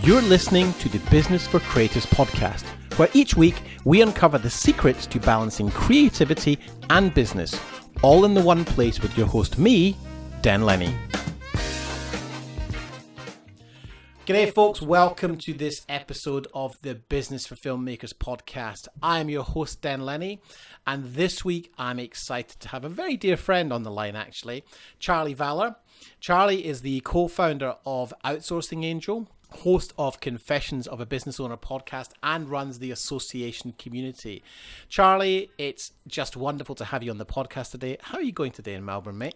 You're listening to the Business for Creators podcast, where each week we uncover the secrets to balancing creativity and business, all in the one place with your host, me, Den Lennie. G'day folks, welcome to this episode of the Business for Filmmakers podcast. I am your host, Den Lennie, and this week I'm excited to have a very dear friend on the line actually, Charley Valher. Charley is the co-founder of Outsourcing Angel, host of Confessions of a Business Owner podcast, and runs the association community. Charley, it's just wonderful to have you on the podcast today. How are you going today in Melbourne, mate?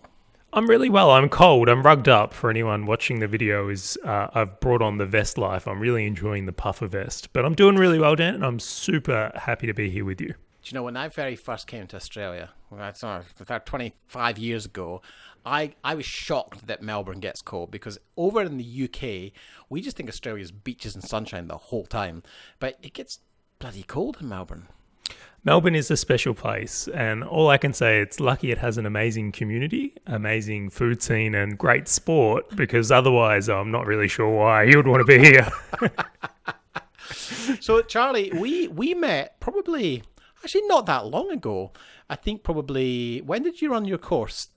I'm really well. I'm cold. I'm rugged up. For anyone watching the video, I've brought on the vest life. I'm really enjoying the puffer vest, but I'm doing really well, Dan, and I'm super happy to be here with you. Do you know, when I very first came to Australia, about 25 years ago, I was shocked that Melbourne gets cold, because over in the UK, we just think Australia's beaches and sunshine the whole time, but it gets bloody cold in Melbourne. Melbourne is a special place, and all I can say, it's lucky it has an amazing community, amazing food scene, and great sport, because otherwise I'm not really sure why you would want to be here. So, Charley, we met probably, actually not that long ago. I think probably, when did you run your course,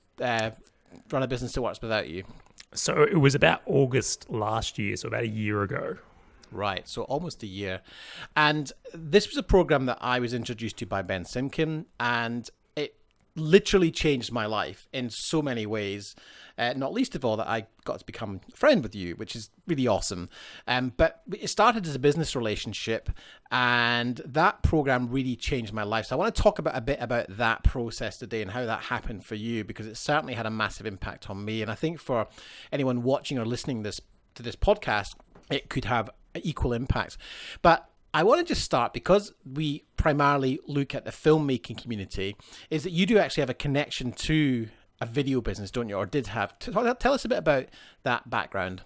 Run a Business That Works Without You? So it was about August last year, so about a year ago. Right, so almost a year. And this was a program that I was introduced to by Ben Simkin, and it literally changed my life in so many ways, not least of all that I got to become a friend with you, which is really awesome. But it started as a business relationship, and that program really changed my life. So I want to talk a bit about that process today and how that happened for you, because it certainly had a massive impact on me. And I think for anyone watching or listening to this podcast, it could have equal impact. But I want to just start, because we primarily look at the filmmaking community, is that you do actually have a connection to a video business, don't you? Or did have. Tell us a bit about that background.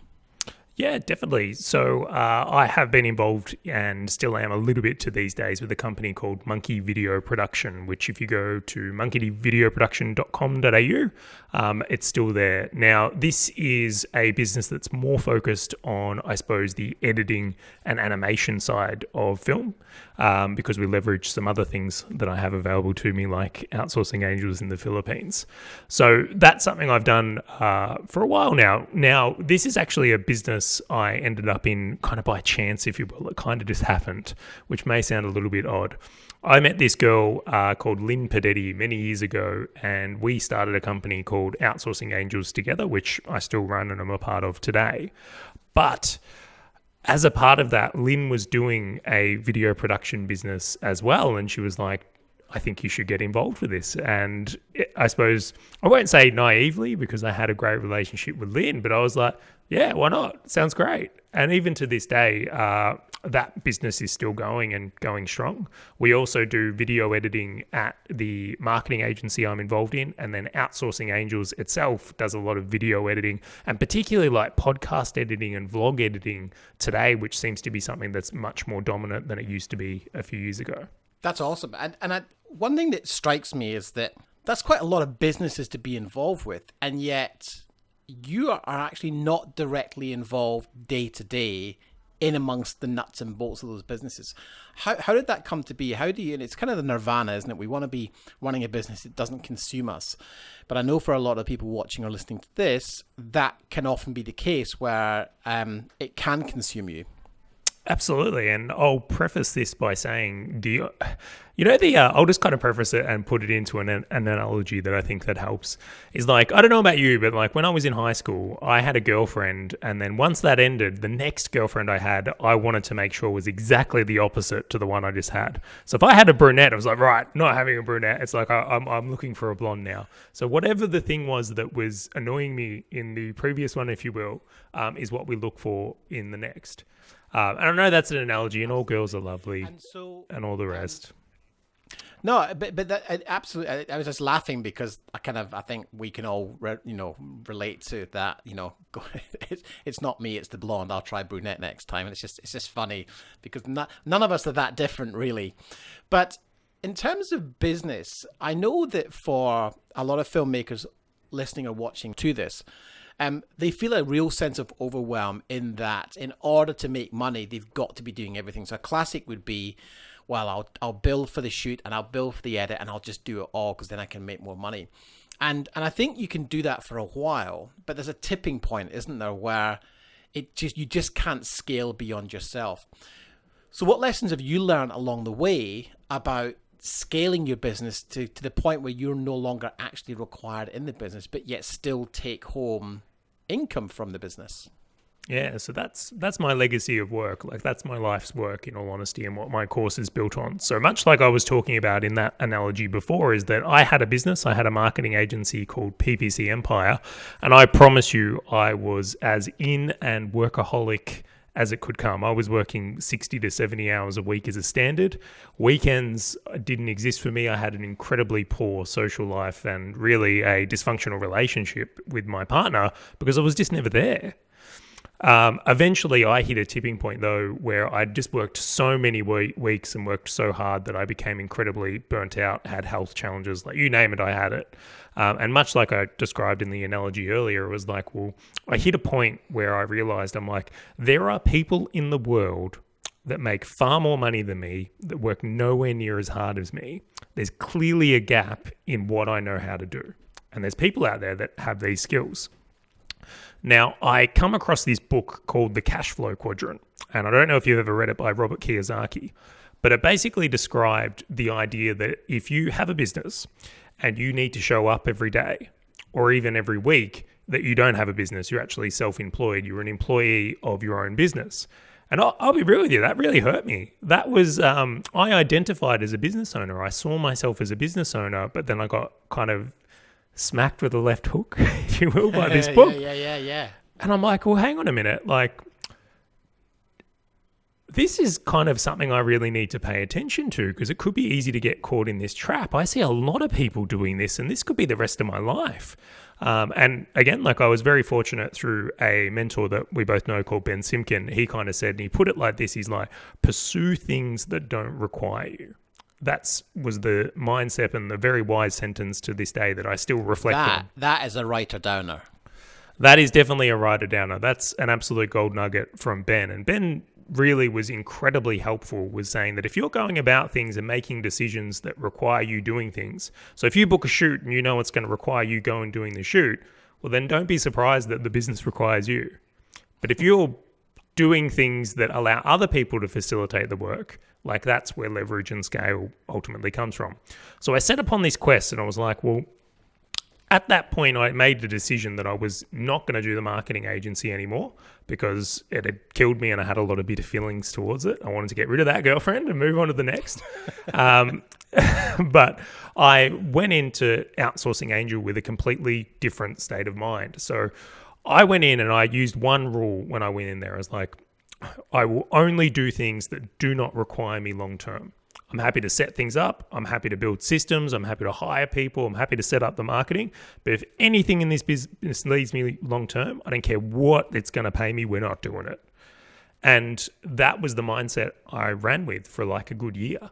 Yeah, definitely. So I have been involved, and still am a little bit to these days, with a company called Monkey Video Production, which if you go to monkeyvideoproduction.com.au, it's still there. Now, this is a business that's more focused on, I suppose, the editing and animation side of film, because we leverage some other things that I have available to me, like Outsourcing Angels in the Philippines. So that's something I've done for a while now. Now, this is actually a business I ended up in kind of by chance, if you will. It kind of just happened, which may sound a little bit odd. I met this girl called Lynn Padetti many years ago, and we started a company called Outsourcing Angels together, which I still run and I'm a part of today. But as a part of that, Lynn was doing a video production business as well, and she was like, I think you should get involved with this. And I suppose, I won't say naively, because I had a great relationship with Lynn, but I was like, yeah, why not? Sounds great. And even to this day, that business is still going and going strong. We also do video editing at the marketing agency I'm involved in, and then Outsourcing Angels itself does a lot of video editing, and particularly like podcast editing and vlog editing today, which seems to be something that's much more dominant than it used to be a few years ago. That's awesome. And one thing that strikes me is that that's quite a lot of businesses to be involved with, and yet you are actually not directly involved day to day in amongst the nuts and bolts of those businesses. How did that come to be? How do you, and it's kind of the nirvana, isn't it? We want to be running a business that doesn't consume us. But I know for a lot of people watching or listening to this, that can often be the case where it can consume you. Absolutely. And I'll preface this by saying, I'll just kind of preface it and put it into an analogy that I think that helps. Is like, I don't know about you, but like when I was in high school, I had a girlfriend, and then once that ended, the next girlfriend I had, I wanted to make sure was exactly the opposite to the one I just had. So if I had a brunette, I was like, right, not having a brunette. It's like, I'm looking for a blonde now. So whatever the thing was that was annoying me in the previous one, if you will, is what we look for in the next. And I know that's an analogy, and all girls are lovely, and all the rest. No, but that, absolutely. I was just laughing because I think we can all relate to that. It's not me, it's the blonde. I'll try brunette next time, and it's just funny because none of us are that different, really. But in terms of business, I know that for a lot of filmmakers listening or watching to this, they feel a real sense of overwhelm in that in order to make money, they've got to be doing everything. So a classic would be, well, I'll bill for the shoot and I'll bill for the edit and I'll just do it all because then I can make more money. And I think you can do that for a while, but there's a tipping point, isn't there, where you just can't scale beyond yourself. So what lessons have you learned along the way about scaling your business to the point where you're no longer actually required in the business, but yet still take home income from the business? Yeah, so that's my legacy of work. Like, that's my life's work, in all honesty, and what my course is built on. So much like I was talking about in that analogy before, is that I had a business, I had a marketing agency called PPC Empire, and I promise you I was as in and workaholic as it could come. I was working 60 to 70 hours a week as a standard. Weekends didn't exist for me. I had an incredibly poor social life and really a dysfunctional relationship with my partner because I was just never there. Eventually, I hit a tipping point, though, where I'd just worked so many weeks and worked so hard that I became incredibly burnt out, had health challenges, like you name it, I had it. And much like I described in the analogy earlier, it was like, well, I hit a point where I realized I'm like, there are people in the world that make far more money than me, that work nowhere near as hard as me. There's clearly a gap in what I know how to do. And there's people out there that have these skills. Now, I come across this book called The Cash Flow Quadrant, and I don't know if you've ever read it, by Robert Kiyosaki, but it basically described the idea that if you have a business and you need to show up every day or even every week, that you don't have a business, you're actually self-employed, you're an employee of your own business. And I'll be real with you, that really hurt me. That was, I identified as a business owner. I saw myself as a business owner, but then I got kind of smacked with a left hook, if you will, by this book. Yeah. And I'm like, well, hang on a minute. Like, this is kind of something I really need to pay attention to, because it could be easy to get caught in this trap. I see a lot of people doing this, and this could be the rest of my life. And again, like, I was very fortunate through a mentor that we both know called Ben Simkin. He kind of said, and he put it like this, he's like, pursue things that don't require you. That was the mindset and the very wise sentence to this day that I still reflect on. That is a writer-downer. That is definitely a writer-downer. That's an absolute gold nugget from Ben. And Ben really was incredibly helpful, was saying that if you're going about things and making decisions that require you doing things, so if you book a shoot and you know it's going to require you going doing the shoot, well, then don't be surprised that the business requires you. But if you're doing things that allow other people to facilitate the work, like, that's where leverage and scale ultimately comes from. So I set upon this quest, and I was like, well, at that point, I made the decision that I was not going to do the marketing agency anymore because it had killed me and I had a lot of bitter feelings towards it. I wanted to get rid of that girlfriend and move on to the next. But I went into outsourcing Angel with a completely different state of mind. So I went in and I used one rule when I went in there. I was like, I will only do things that do not require me long term. I'm happy to set things up. I'm happy to build systems. I'm happy to hire people. I'm happy to set up the marketing. But if anything in this business leads me long term, I don't care what it's going to pay me. We're not doing it. And that was the mindset I ran with for like a good year.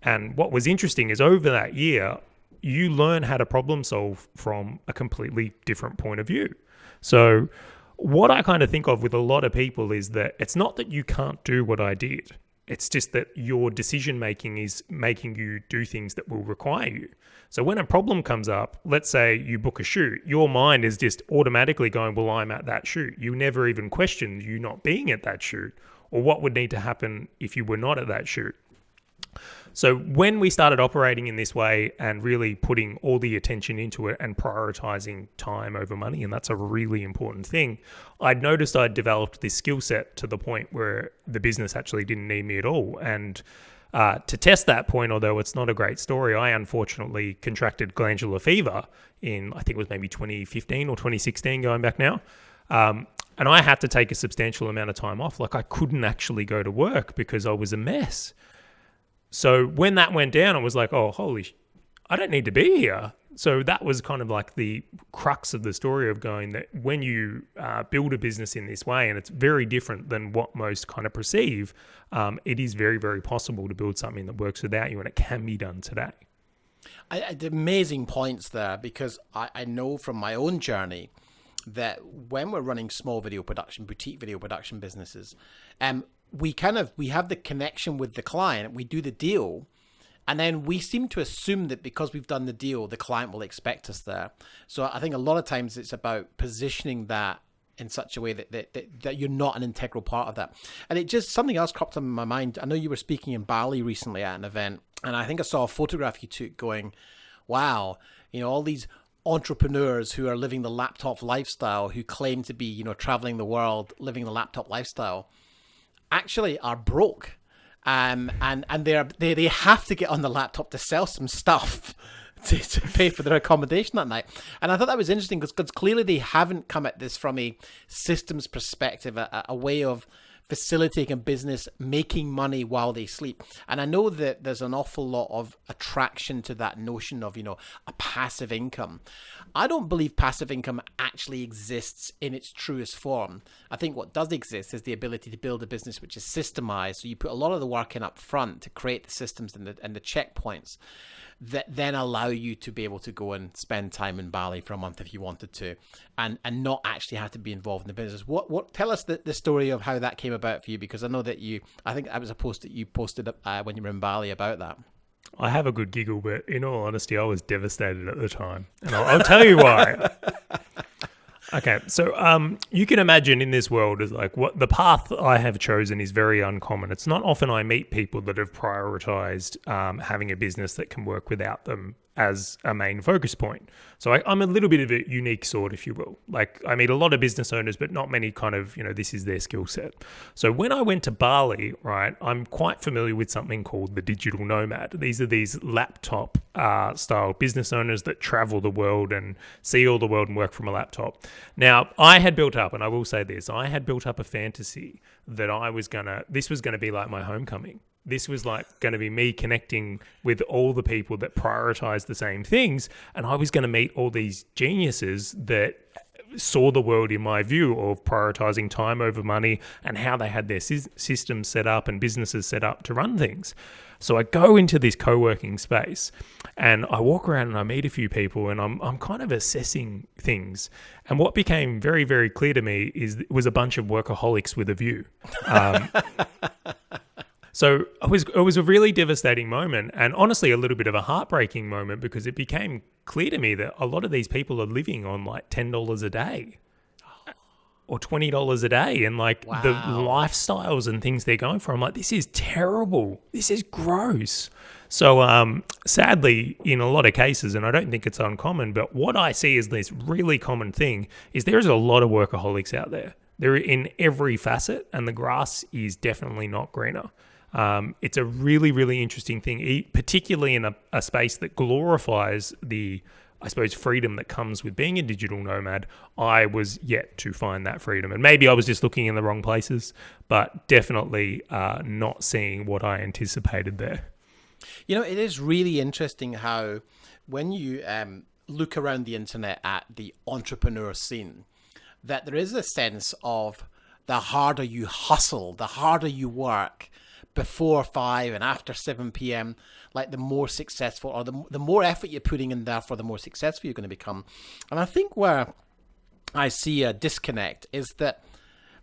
And what was interesting is over that year, you learn how to problem solve from a completely different point of view. So what I kind of think of with a lot of people is that it's not that you can't do what I did. It's just that your decision making is making you do things that will require you. So when a problem comes up, let's say you book a shoot, your mind is just automatically going, well, I'm at that shoot. You never even question you not being at that shoot or what would need to happen if you were not at that shoot. So when we started operating in this way and really putting all the attention into it and prioritizing time over money, and that's a really important thing, I'd noticed I'd developed this skill set to the point where the business actually didn't need me at all. And to test that point, although it's not a great story, I unfortunately contracted glandular fever in, I think it was maybe 2015 or 2016, going back now. And I had to take a substantial amount of time off. Like, I couldn't actually go to work because I was a mess. So when that went down, it was like, oh, I don't need to be here. So that was kind of like the crux of the story of going that when you build a business in this way, and it's very different than what most kind of perceive, it is very, very possible to build something that works without you, and it can be done today. Amazing points there, because I know from my own journey, that when we're running small video production, boutique video production businesses, we have the connection with the client, we do the deal, and then we seem to assume that because we've done the deal, the client will expect us there. So I think a lot of times it's about positioning that in such a way that you're not an integral part of that. And it just, something else cropped up in my mind. I know you were speaking in Bali recently at an event, and I think I saw a photograph you took going, wow, all these entrepreneurs who are living the laptop lifestyle, who claim to be, traveling the world, living the laptop lifestyle, actually are broke. And they have to get on the laptop to sell some stuff to pay for their accommodation that night. And I thought that was interesting because clearly they haven't come at this from a systems perspective, a way of facilitating a business making money while they sleep. And I know that there's an awful lot of attraction to that notion of, a passive income. I don't believe passive income actually exists in its truest form. I think what does exist is the ability to build a business which is systemized. So you put a lot of the work in up front to create the systems and the checkpoints that then allow you to be able to go and spend time in Bali for a month if you wanted to, and not actually have to be involved in the business. What tell us the story of how that came about for you, because I know that I think that was a post that you posted when you were in Bali about that. I have a good giggle, but in all honesty, I was devastated at the time, and I'll tell you why. Okay, so you can imagine in this world is like what the path I have chosen is very uncommon. It's not often I meet people that have prioritized having a business that can work without them as a main focus point. So I'm a little bit of a unique sort, if you will. Like I meet a lot of business owners, but not many kind of, this is their skill set. So when I went to Bali, right, I'm quite familiar with something called the digital nomad. These are these laptop style business owners that travel the world and see all the world and work from a laptop. Now, I had built up, and I will say this, I had built up a fantasy that this was going to be like my homecoming. This was like going to be me connecting with all the people that prioritize the same things. And I was going to meet all these geniuses that saw the world in my view of prioritizing time over money and how they had their systems set up and businesses set up to run things. So I go into this co-working space and I walk around and I meet a few people and I'm kind of assessing things. And what became very, very clear to me was a bunch of workaholics with a view. So it was a really devastating moment, and honestly a little bit of a heartbreaking moment, because it became clear to me that a lot of these people are living on like $10 a day or $20 a day, and like wow. the lifestyles and things they're going for. I'm like, this is terrible. This is gross. So sadly, in a lot of cases, and I don't think it's uncommon, but what I see as this really common thing is there's a lot of workaholics out there. They're in every facet, and the grass is definitely not greener. It's a really, really interesting thing, particularly in a space that glorifies the, I suppose, freedom that comes with being a digital nomad. I was yet to find that freedom. And maybe I was just looking in the wrong places, but definitely not seeing what I anticipated there. It is really interesting how when you look around the internet at the entrepreneur scene, that there is a sense of the harder you hustle, the harder you work, before 5 and after 7 p.m., like the more successful, or the more effort you're putting in, therefore the more successful you're going to become. And I think where I see a disconnect is that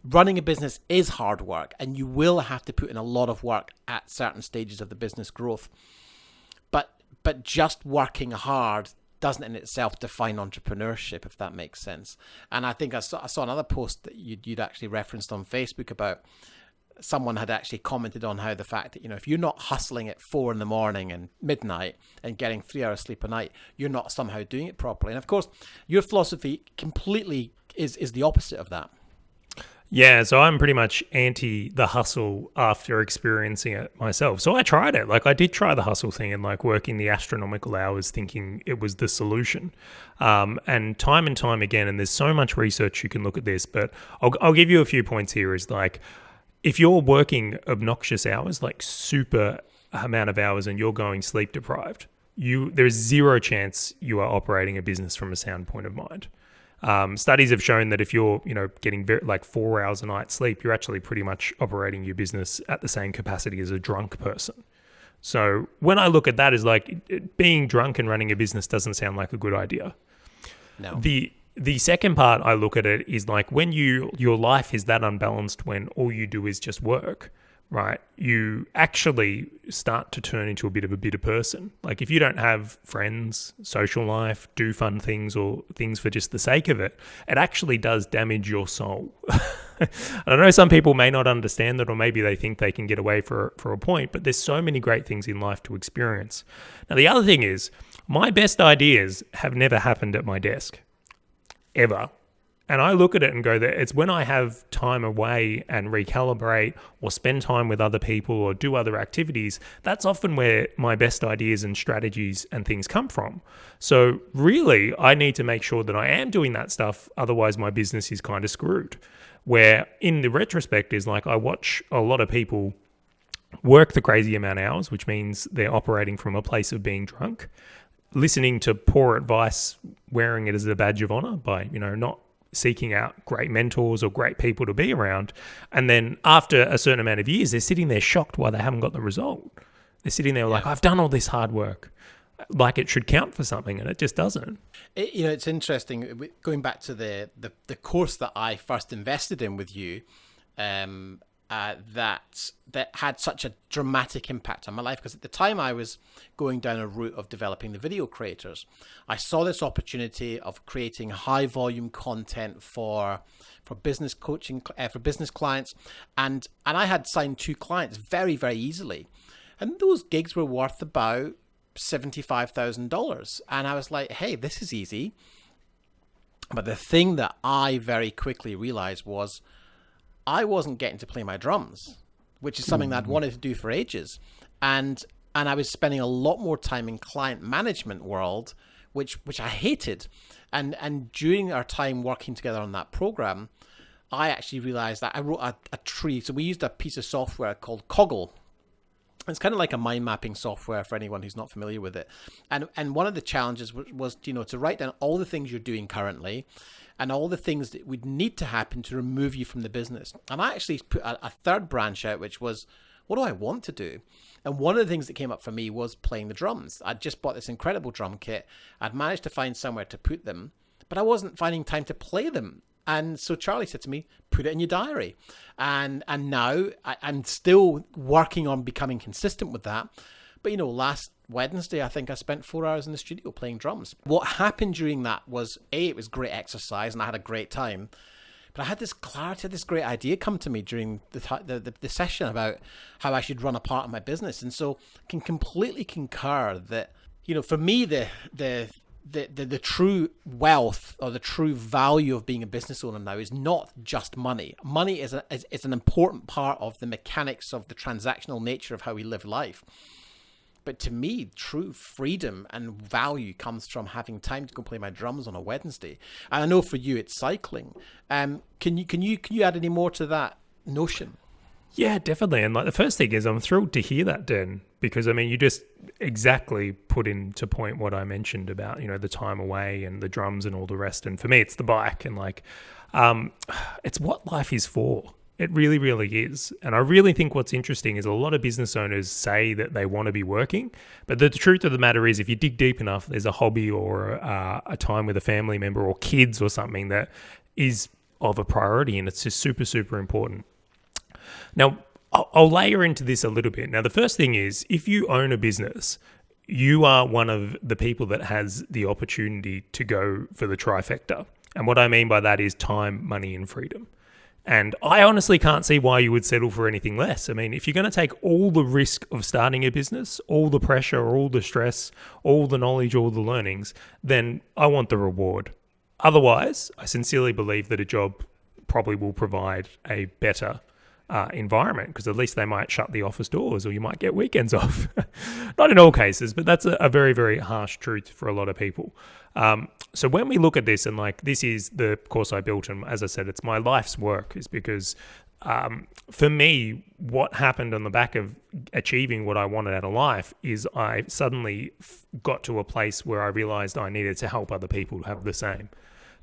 running a business is hard work, and you will have to put in a lot of work at certain stages of the business growth. But just working hard doesn't in itself define entrepreneurship, if that makes sense. And I think I saw another post that you'd actually referenced on Facebook about someone had actually commented on how the fact that, if you're not hustling at 4 a.m. and midnight and getting 3 hours sleep a night, you're not somehow doing it properly. And of course, your philosophy completely is the opposite of that. Yeah, so I'm pretty much anti the hustle after experiencing it myself. So I tried it. Like I did try the hustle thing and like working the astronomical hours thinking it was the solution. And time again, and there's so much research you can look at this, but I'll give you a few points here is like, if you're working obnoxious hours, like super amount of hours, and you're going sleep deprived, there's zero chance you are operating a business from a sound point of mind. Studies have shown that if you're, getting 4 hours a night sleep, you're actually pretty much operating your business at the same capacity as a drunk person. So when I look at that, is like being drunk and running a business doesn't sound like a good idea. No. the second part I look at it is like when your life is that unbalanced, when all you do is just work, right? You actually start to turn into a bit of a bitter person. Like if you don't have friends, social life, do fun things or things for just the sake of it, it actually does damage your soul. I know some people may not understand that, or maybe they think they can get away for a point, but there's so many great things in life to experience. Now, the other thing is my best ideas have never happened at my desk, ever. And I look at it and go, that it's when I have time away and recalibrate or spend time with other people or do other activities, that's often where my best ideas and strategies and things come from. So really, I need to make sure that I am doing that stuff. Otherwise, my business is kind of screwed. Where in the retrospect is like I watch a lot of people work the crazy amount of hours, which means they're operating from a place of being drunk, listening to poor advice, wearing it as a badge of honor by, not seeking out great mentors or great people to be around. And then after a certain amount of years, they're sitting there shocked why they haven't got the result. They're sitting there like, I've done all this hard work, like it should count for something, and it just doesn't. It's interesting, going back to the course that I first invested in with you, that had such a dramatic impact on my life, because at the time I was going down a route of developing the video creators. I saw this opportunity of creating high volume content for business coaching, for business clients, and I had signed 2 clients very, very easily, and those gigs were worth about $75,000, and I was like, hey, this is easy. But the thing that I very quickly realized was I wasn't getting to play my drums, which is something that I'd wanted to do for ages. And I was spending a lot more time in client management world, which I hated. And during our time working together on that program, I actually realized that I wrote a tree. So we used a piece of software called Coggle. It's kind of like a mind mapping software for anyone who's not familiar with it. And one of the challenges was to write down all the things you're doing currently and all the things that would need to happen to remove you from the business. And I actually put a third branch out, which was, what do I want to do? And one of the things that came up for me was playing the drums. I'd just bought this incredible drum kit. I'd managed to find somewhere to put them, but I wasn't finding time to play them. And so Charlie said to me, put it in your diary. And now I'm still working on becoming consistent with that. But, last Wednesday, I think I spent 4 hours in the studio playing drums. What happened during that was, it was great exercise and I had a great time. But I had this clarity, this great idea come to me during the session about how I should run a part of my business. And so I can completely concur that, for me, the true wealth or the true value of being a business owner now is not just money. Money is an important part of the mechanics of the transactional nature of how we live life. But to me, true freedom and value comes from having time to go play my drums on a Wednesday. And I know for you, it's cycling. Can you add any more to that notion? Yeah, definitely. And the first thing is I'm thrilled to hear that, Den, because you just exactly put into point what I mentioned about, the time away and the drums and all the rest. And for me, it's the bike and it's what life is for. It really, really is. And I really think what's interesting is a lot of business owners say that they want to be working, but the truth of the matter is if you dig deep enough, there's a hobby or a time with a family member or kids or something that is of a priority, and it's just super, super important. Now, I'll layer into this a little bit. Now, the first thing is if you own a business, you are one of the people that has the opportunity to go for the trifecta. And what I mean by that is time, money, and freedom. And I honestly can't see why you would settle for anything less. If you're going to take all the risk of starting a business, all the pressure, all the stress, all the knowledge, all the learnings, then I want the reward. Otherwise, I sincerely believe that a job probably will provide a better environment, because at least they might shut the office doors or you might get weekends off. Not in all cases, but that's a very, very harsh truth for a lot of people. So when we look at this and this is the course I built, and as I said, it's my life's work, is because for me, what happened on the back of achieving what I wanted out of life is I suddenly got to a place where I realized I needed to help other people have the same,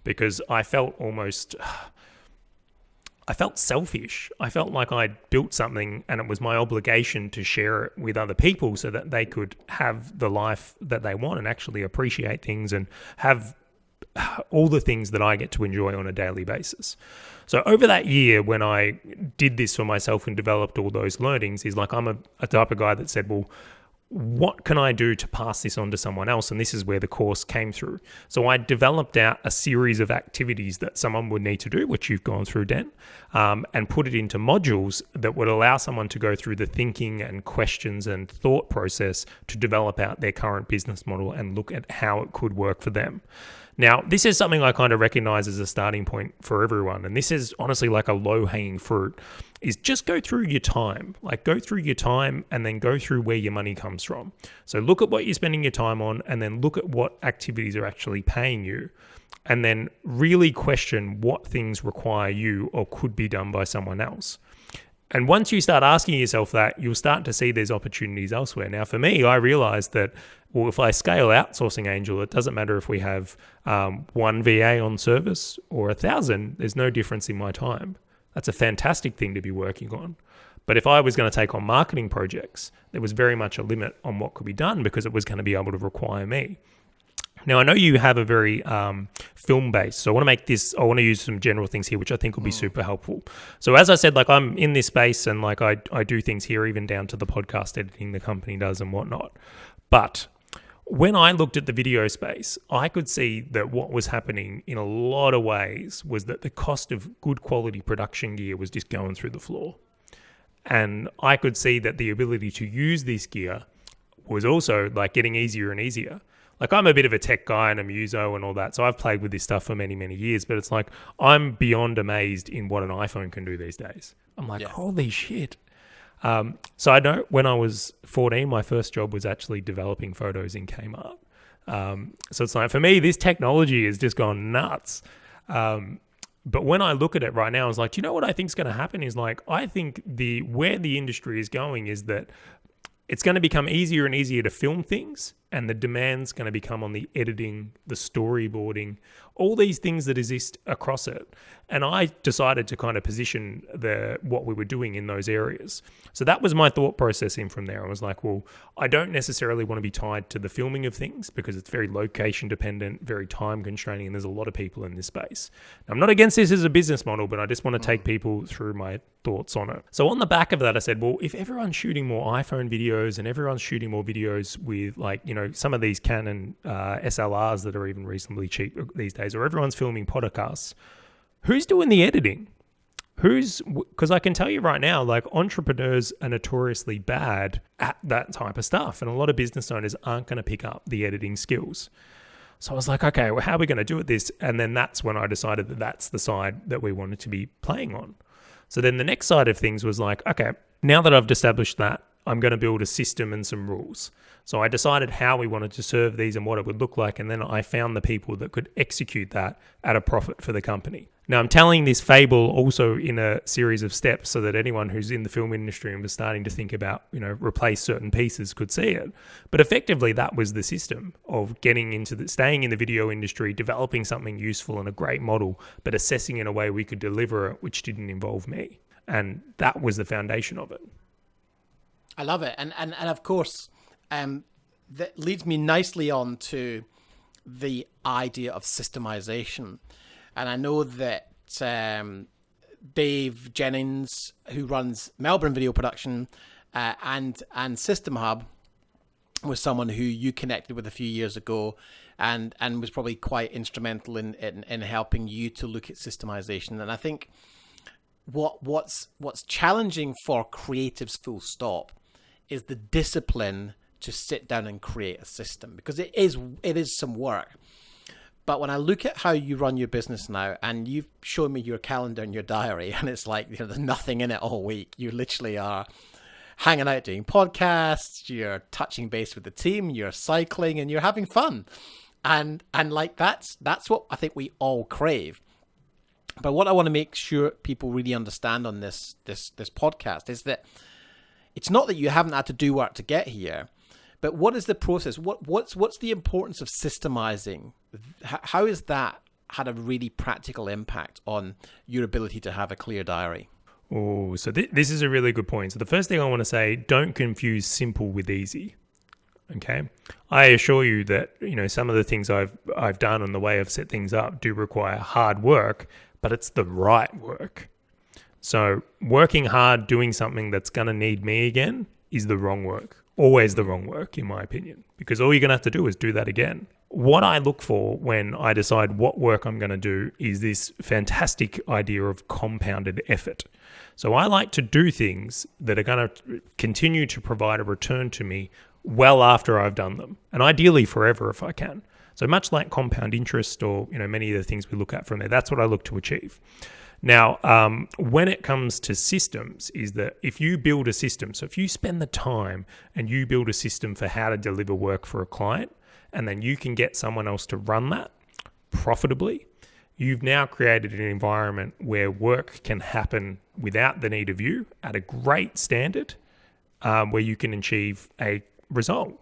because I felt selfish. I felt like I'd built something and it was my obligation to share it with other people so that they could have the life that they want and actually appreciate things and have all the things that I get to enjoy on a daily basis. So over that year, when I did this for myself and developed all those learnings, is like I'm a type of guy that said, well, what can I do to pass this on to someone else? And this is where the course came through. So I developed out a series of activities that someone would need to do, which you've gone through, Den, and put it into modules that would allow someone to go through the thinking and questions and thought process to develop out their current business model and look at how it could work for them. Now, this is something I kind of recognize as a starting point for everyone. And this is honestly like a low-hanging fruit, is just go through your time. Like go through your time and then go through where your money comes from. So look at what you're spending your time on and then look at what activities are actually paying you. And then really question what things require you or could be done by someone else. And once you start asking yourself that, you'll start to see there's opportunities elsewhere. Now, for me, I realized that, well, if I scale outsourcing Angel, it doesn't matter if we have one VA on service or 1,000, there's no difference in my time. That's a fantastic thing to be working on. But if I was going to take on marketing projects, there was very much a limit on what could be done because it was going to be able to require me. Now, I know you have a very film base, so I want to use some general things here, which I think will be super helpful. So as I said, like I'm in this space and like I do things here, even down to the podcast editing the company does and whatnot. But when I looked at the video space, I could see that what was happening in a lot of ways was that the cost of good quality production gear was just going through the floor. And I could see that the ability to use this gear was also like getting easier and easier. Like I'm a bit of a tech guy and a muso and all that. So I've played with this stuff for many, many years, but it's like, I'm beyond amazed in what an iPhone can do these days. I'm like, holy shit. So I know when I was 14, my first job was actually developing photos in Kmart. So it's like, for me, this technology has just gone nuts. But when I look at it right now, I was like, do you know what I think is going to happen is like, I think where the industry is going is that it's going to become easier and easier to film things, and the demand's going to become on the editing, the storyboarding, all these things that exist across it. And I decided to kind of position what we were doing in those areas. So that was my thought process in from there. I was like, well, I don't necessarily want to be tied to the filming of things because it's very location dependent, very time constraining, and there's a lot of people in this space. Now, I'm not against this as a business model, but I just want to take people through my thoughts on it. So on the back of that, I said, well, if everyone's shooting more iPhone videos and everyone's shooting more videos with like, you know, some of these Canon SLRs that are even reasonably cheap these days, or everyone's filming podcasts, who's doing the editing? Because I can tell you right now, like entrepreneurs are notoriously bad at that type of stuff. And a lot of business owners aren't going to pick up the editing skills. So I was like, okay, well, how are we going to do this? And then that's when I decided that that's the side that we wanted to be playing on. So then the next side of things was like, okay, now that I've established that, I'm going to build a system and some rules. So I decided how we wanted to serve these and what it would look like. And then I found the people that could execute that at a profit for the company. Now, I'm telling this fable also in a series of steps so that anyone who's in the film industry and was starting to think about, you know, replace certain pieces could see it. But effectively, that was the system of staying in the video industry, developing something useful and a great model, but assessing in a way we could deliver it, which didn't involve me. And that was the foundation of it. I love it. And of course, that leads me nicely on to the idea of systemization. And I know that Dave Jennings, who runs Melbourne Video Production and System Hub, was someone who you connected with a few years ago and was probably quite instrumental in helping you to look at systemization. And I think what's challenging for creatives full stop is the discipline to sit down and create a system, because it is some work. But when I look at how you run your business now, and you've shown me your calendar and your diary, and it's like, you know, there's nothing in it all week. You literally are hanging out doing podcasts, you're touching base with the team, you're cycling, and you're having fun. And like that's what I think we all crave. But what I want to make sure people really understand on this podcast is that it's not that you haven't had to do work to get here, but what is the process? What's the importance of systemizing? How has that had a really practical impact on your ability to have a clear diary? Oh, so this is a really good point. So the first thing I want to say, don't confuse simple with easy. Okay. I assure you that, some of the things I've done and the way I've set things up do require hard work, but it's the right work. So working hard, doing something that's going to need me again is the wrong work. Always the wrong work, in my opinion, because all you're going to have to do is do that again. What I look for when I decide what work I'm going to do is this fantastic idea of compounded effort. So I like to do things that are going to continue to provide a return to me well after I've done them, and ideally forever if I can. So much like compound interest or many of the things we look at from there, that's what I look to achieve. Now, when it comes to systems, is that if you build a system, so if you spend the time and you build a system for how to deliver work for a client, and then you can get someone else to run that profitably, you've now created an environment where work can happen without the need of you at a great standard, where you can achieve a result.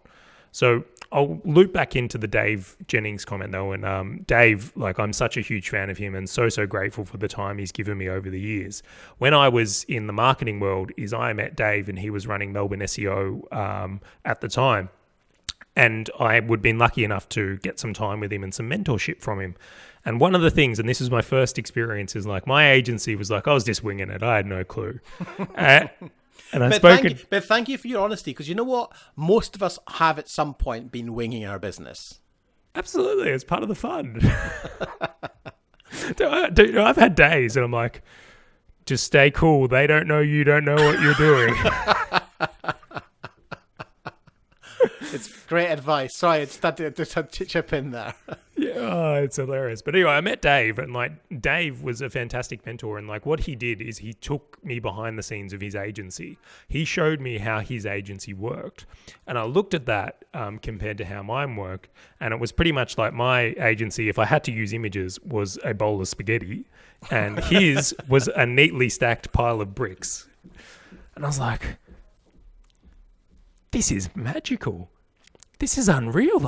So I'll loop back into the Dave Jennings comment though. And Dave, I'm such a huge fan of him and so grateful for the time he's given me over the years. When I was in the marketing world, I met Dave and he was running Melbourne SEO at the time. And I would have been lucky enough to get some time with him and some mentorship from him. And one of the things, and this was my first experience, is my agency was I was just winging it. I had no clue. And but thank you for your honesty, because you know what? Most of us have at some point been winging our business. Absolutely. It's part of the fun. I've had days and I'm like, just stay cool. They don't know you don't know what you're doing. It's great advice. Sorry, it's started to chip in there. Yeah, it's hilarious. But anyway, I met Dave, and Dave was a fantastic mentor. And what he did is he took me behind the scenes of his agency. He showed me how his agency worked, and I looked at that compared to how mine worked, and it was pretty much like my agency, if I had to use images, was a bowl of spaghetti, and his was a neatly stacked pile of bricks. And I was like, this is magical. This is unreal.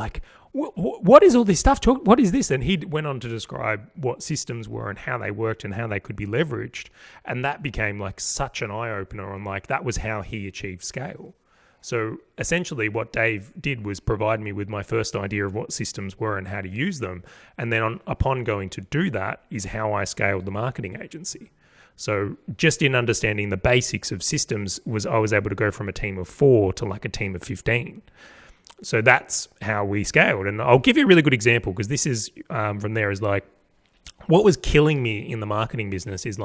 What is all this stuff? What is this? And he went on to describe what systems were and how they worked and how they could be leveraged. And that became such an eye-opener on that was how he achieved scale. So essentially what Dave did was provide me with my first idea of what systems were and how to use them. And then upon going to do that is how I scaled the marketing agency. So just in understanding the basics of systems I was able to go from a team of 4 to a team of 15. So that's how we scaled. And I'll give you a really good example, because this is from there is what was killing me in the marketing business is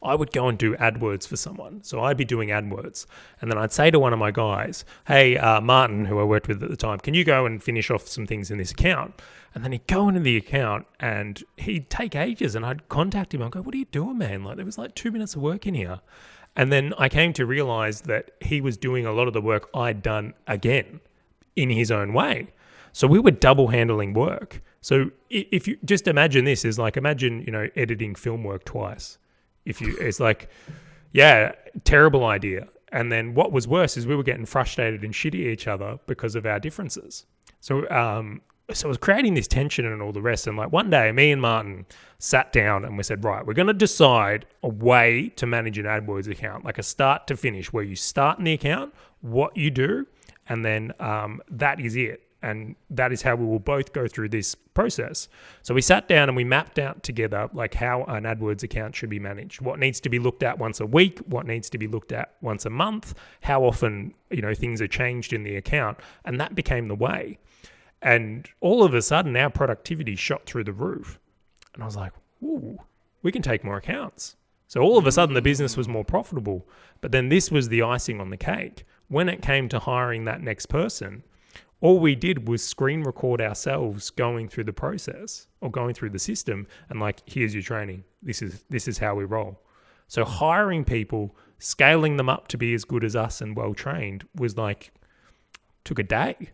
I would go and do AdWords for someone. So I'd be doing AdWords, and then I'd say to one of my guys, hey, Martin, who I worked with at the time, can you go and finish off some things in this account? And then he'd go into the account and he'd take ages, and I'd contact him. I'd go, what are you doing, man? There was 2 minutes of work in here. And then I came to realize that he was doing a lot of the work I'd done again in his own way. So we were double handling work. So if you just imagine this is imagine, editing film work twice. It's terrible idea. And then what was worse is we were getting frustrated and shitty at each other because of our differences. So it was creating this tension and all the rest. And one day, me and Martin sat down and we said, right, we're going to decide a way to manage an AdWords account, a start to finish, where you start in the account, what you do, and then that is it. And that is how we will both go through this process. So we sat down and we mapped out together how an AdWords account should be managed, what needs to be looked at once a week, what needs to be looked at once a month, how often things are changed in the account, and that became the way. And all of a sudden, our productivity shot through the roof. And I was like, ooh, we can take more accounts. So all of a sudden, the business was more profitable. But then this was the icing on the cake. When it came to hiring that next person, all we did was screen record ourselves going through the process or going through the system and here's your training. This is how we roll. So hiring people, scaling them up to be as good as us and well-trained was took a day.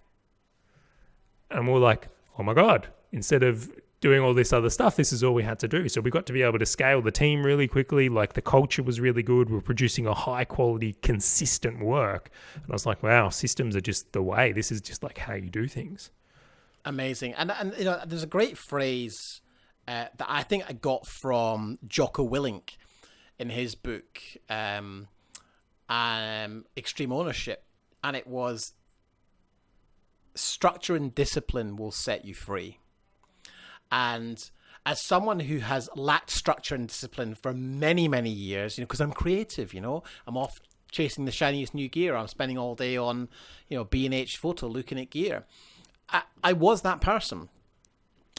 And we were like, oh my God, instead of doing all this other stuff, this is all we had to do. So we got to be able to scale the team really quickly. The culture was really good. We're producing a high quality, consistent work. And I was like, wow, systems are just the way. This is just how you do things. Amazing. And there's a great phrase that I think I got from Jocko Willink in his book, Extreme Ownership. And it was, structure and discipline will set you free. And as someone who has lacked structure and discipline for many, many years, because I'm creative, I'm off chasing the shiniest new gear. I'm spending all day on, B&H Photo looking at gear. I was that person.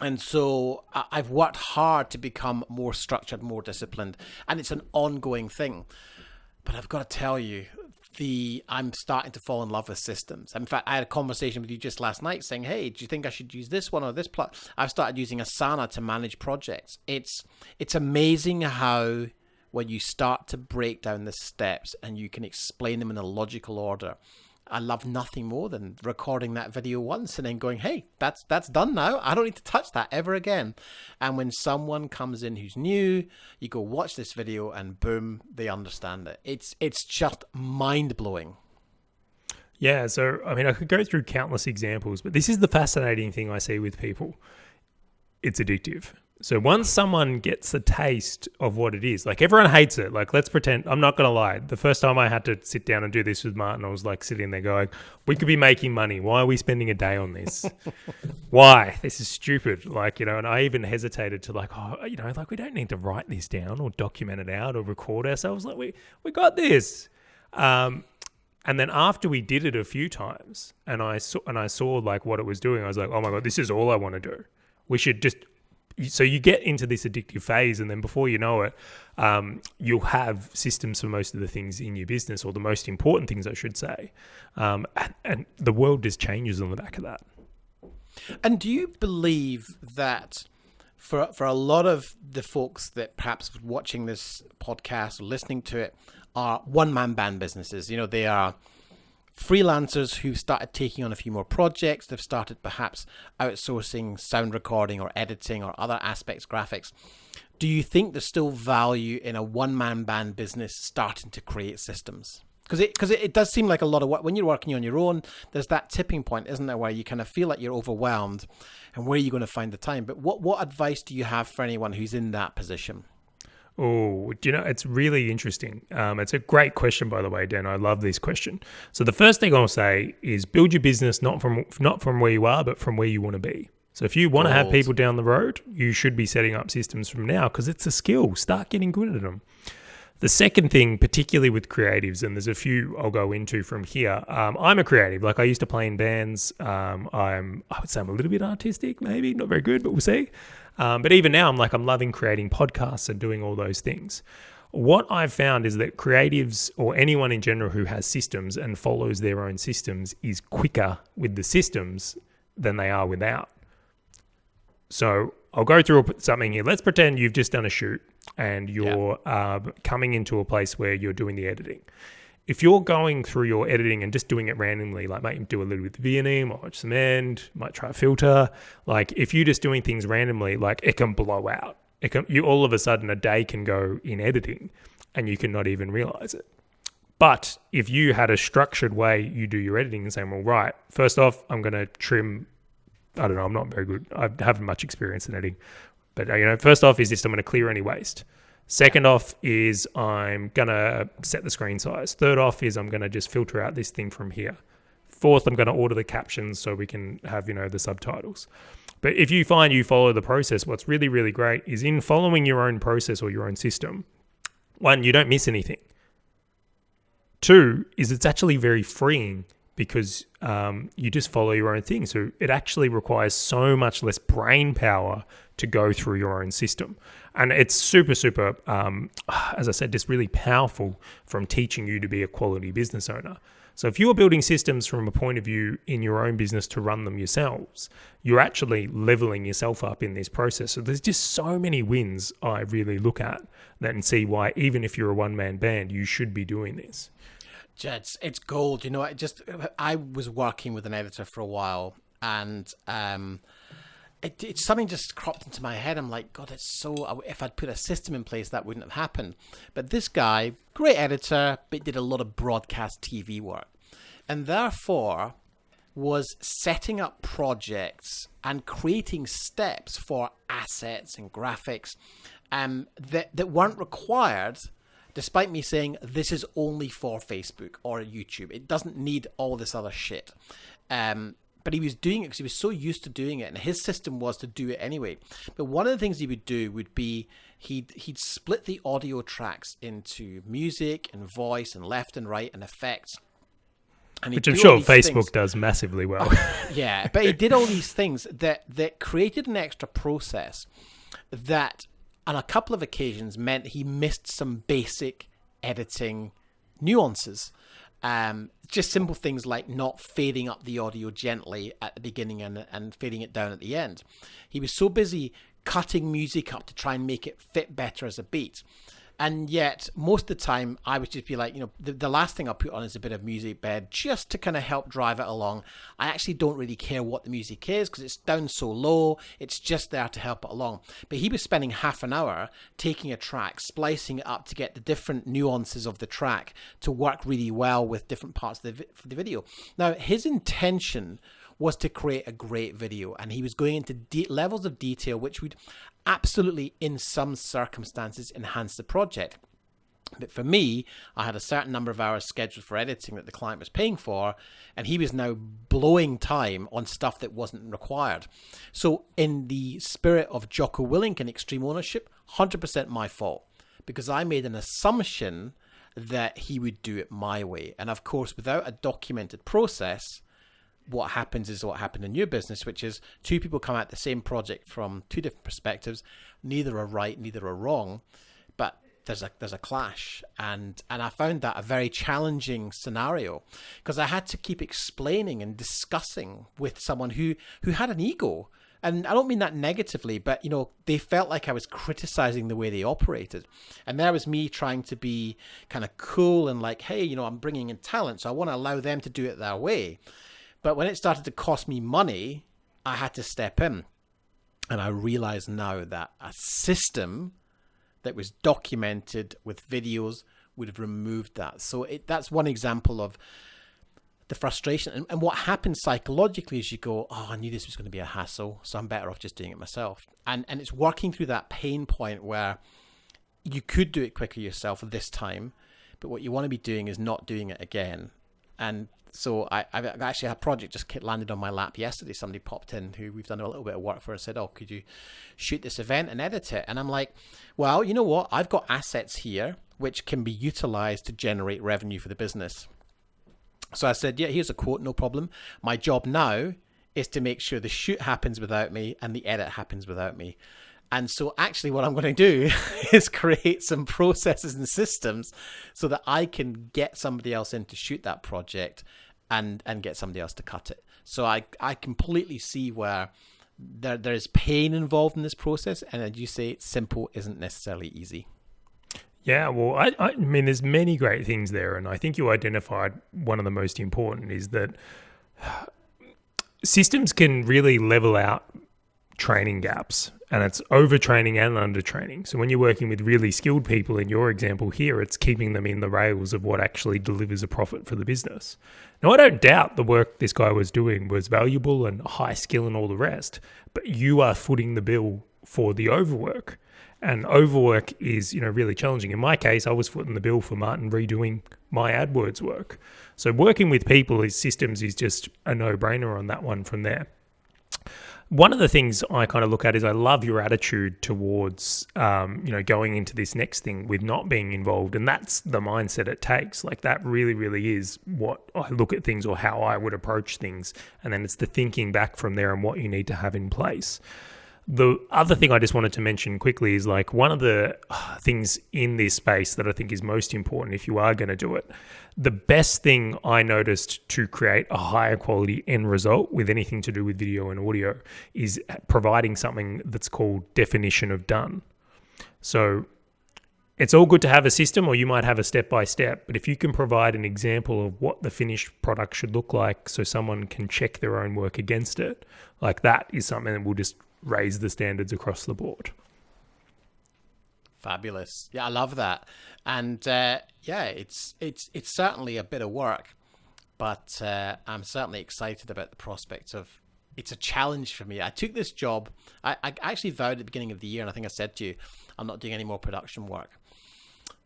And so I've worked hard to become more structured, more disciplined, and it's an ongoing thing. But I've got to tell you, I'm starting to fall in love with systems. In fact, I had a conversation with you just last night saying, hey, do you think I should use this one or this plot? I've started using Asana to manage projects. It's amazing how when you start to break down the steps and you can explain them in a logical order. I love nothing more than recording that video once and then going, hey, that's done now. I don't need to touch that ever again. And when someone comes in who's new, you go watch this video and boom, they understand it. It's just mind-blowing. Yeah, so I could go through countless examples, but this is the fascinating thing I see with people. It's addictive. So once someone gets a taste of what it is, like everyone hates it. Like, let's pretend, I'm not going to lie. The first time I had to sit down and do this with Martin, I was like sitting there going, we could be making money. Why are we spending a day on this? Why? This is stupid. And I even hesitated to we don't need to write this down or document it out or record ourselves. Like we got this. And then after we did it a few times and I saw like what it was doing, I was like, oh my God, this is all I want to do. We should just... So you get into this addictive phase, and then before you know it, you'll have systems for most of the things in your business, or the most important things, I should say. And the world just changes on the back of that. And do you believe that for a lot of the folks that perhaps watching this podcast or listening to it are one-man band businesses? They are freelancers who've started taking on a few more projects. They've started perhaps outsourcing sound recording or editing or other aspects, graphics. Do you think there's still value in a one-man band business starting to create systems? Because it does seem like a lot of work. When you're working on your own, there's that tipping point, isn't there, where you kind of feel like you're overwhelmed and where are you going to find the time? But what advice do you have for anyone who's in that position? Oh, it's really interesting. It's a great question, by the way, Dan. I love this question. So the first thing I'll say is build your business not from where you are, but from where you want to be. So if you want to have people down the road, you should be setting up systems from now because it's a skill. Start getting good at them. The second thing, particularly with creatives, and there's a few I'll go into from here. I'm a creative. Like I used to play in bands. I would say I'm a little bit artistic, maybe not very good, but we'll see. But even now, I'm loving creating podcasts and doing all those things. What I've found is that creatives or anyone in general who has systems and follows their own systems is quicker with the systems than they are without. So I'll go through something here. Let's pretend you've just done a shoot and you're coming into a place where you're doing the editing. If you're going through your editing and just doing it randomly, like might do a little bit of V&E, might watch some end, might try a filter. Like if you're just doing things randomly, like it can blow out. You all of a sudden a day can go in editing and you can not even realize it. But if you had a structured way you do your editing and saying, well, right, first off, I'm going to trim. I don't know. I'm not very good. I haven't much experience in editing. But, first off is just I'm going to clear any waste. Second off is I'm going to set the screen size. Third off is I'm going to just filter out this thing from here. Fourth, I'm going to order the captions so we can have, the subtitles. But if you find you follow the process, what's really, really great is in following your own process or your own system, one, you don't miss anything. Two, is it's actually very freeing because you just follow your own thing. So it actually requires so much less brain power to go through your own system. And it's super, super, as I said, just really powerful from teaching you to be a quality business owner. So if you're building systems from a point of view in your own business to run them yourselves, you're actually leveling yourself up in this process. So there's just so many wins I really look at that and see why, even if you're a one-man band, you should be doing this. Jeds, it's gold. I was working with an editor for a while and it's something just cropped into my head. I'm like, God, it's so, if I'd put a system in place, that wouldn't have happened. But this guy, great editor, but did a lot of broadcast TV work. And therefore was setting up projects and creating steps for assets and graphics that weren't required, despite me saying this is only for Facebook or YouTube. It doesn't need all this other shit. But he was doing it because he was so used to doing it, and his system was to do it anyway. But one of the things he would do would be he'd split the audio tracks into music and voice and left and right and effects. And which I'm sure Facebook does massively well. Yeah, but he did all these things that created an extra process that on a couple of occasions meant he missed some basic editing nuances. Just simple things like not fading up the audio gently at the beginning and fading it down at the end. He was so busy cutting music up to try and make it fit better as a beat. And yet, most of the time, I would just be like, the last thing I'll put on is a bit of music bed just to kind of help drive it along. I actually don't really care what the music is because it's down so low. It's just there to help it along. But he was spending half an hour taking a track, splicing it up to get the different nuances of the track to work really well with different parts of the video. Now, his intention was to create a great video, and he was going into levels of detail which would absolutely, in some circumstances, enhance the project. But for me, I had a certain number of hours scheduled for editing that the client was paying for, and he was now blowing time on stuff that wasn't required. So in the spirit of Jocko Willink and extreme ownership, 100% my fault, because I made an assumption that he would do it my way. And of course, without a documented process, what happens is what happened in your business, which is two people come at the same project from two different perspectives. Neither are right, neither are wrong, but there's a clash. And I found that a very challenging scenario because I had to keep explaining and discussing with someone who had an ego. And I don't mean that negatively, but, they felt like I was criticizing the way they operated. And there was me trying to be kind of cool and like, hey, I'm bringing in talent, so I want to allow them to do it their way. But when it started to cost me money, I had to step in. And I realize now that a system that was documented with videos would have removed that. So that's one example of the frustration. And what happens psychologically is you go, I knew this was going to be a hassle, so I'm better off just doing it myself. And it's working through that pain point where you could do it quicker yourself this time, but what you want to be doing is not doing it again. And so I've actually had a project just landed on my lap yesterday. Somebody popped in who we've done a little bit of work for and said, could you shoot this event and edit it? And I'm like, well, you know what? I've got assets here which can be utilized to generate revenue for the business. So I said, yeah, here's a quote, no problem. My job now is to make sure the shoot happens without me and the edit happens without me. And so actually what I'm going to do is create some processes and systems so that I can get somebody else in to shoot that project and get somebody else to cut it. So I completely see where there is pain involved in this process. And as you say, simple isn't necessarily easy. Yeah, well, I mean, there's many great things there. And I think you identified one of the most important is that systems can really level out training gaps, and it's overtraining and undertraining. So when you're working with really skilled people, in your example here, it's keeping them in the rails of what actually delivers a profit for the business. Now, I don't doubt the work this guy was doing was valuable and high skill and all the rest, but you are footing the bill for the overwork. And overwork is, really challenging. In my case, I was footing the bill for Martin redoing my AdWords work. So working with people is systems is just a no-brainer on that one from there. One of the things I kind of look at is I love your attitude towards, going into this next thing with not being involved. And that's the mindset it takes. Like that really, really is what I look at things or how I would approach things. And then it's the thinking back from there and what you need to have in place. The other thing I just wanted to mention quickly is like one of the things in this space that I think is most important if you are going to do it. The best thing I noticed to create a higher quality end result with anything to do with video and audio is providing something that's called definition of done. So it's all good to have a system, or you might have a step-by-step, but if you can provide an example of what the finished product should look like so someone can check their own work against it, like that is something that will just raise the standards across the Fabulous. Yeah, I love that. And it's certainly a bit of work, but I'm certainly excited about the prospect of it's a challenge for me. I took this job. I actually vowed at the beginning of the year, and I think I said to you, I'm not doing any more production work.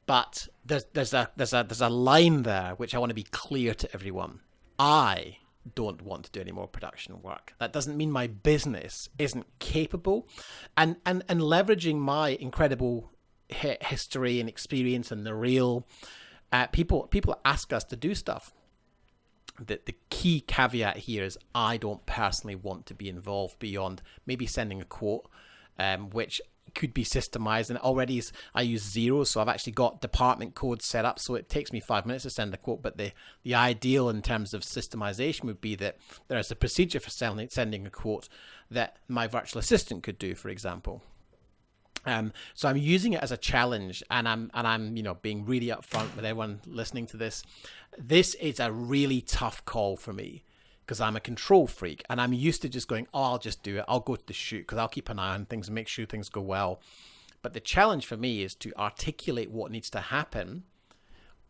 But there's a line there which I want to be clear to everyone. I don't want to do any more production work. That doesn't mean my business isn't capable, and leveraging my incredible history and experience and the real people ask us to do stuff. The key caveat here is I don't personally want to be involved beyond maybe sending a quote, which could be systemized, and already I use Xero, so I've actually got department codes set up, so it takes me 5 minutes to send a quote. But the ideal in terms of systemization would be that there is a procedure for sending a quote that my virtual assistant could do, for example. So I'm using it as a challenge, and I'm being really upfront with everyone listening to this. This is a really tough call for me, because I'm a control freak, and I'm used to just going, I'll just do it. I'll go to the shoot because I'll keep an eye on things and make sure things go well. But the challenge for me is to articulate what needs to happen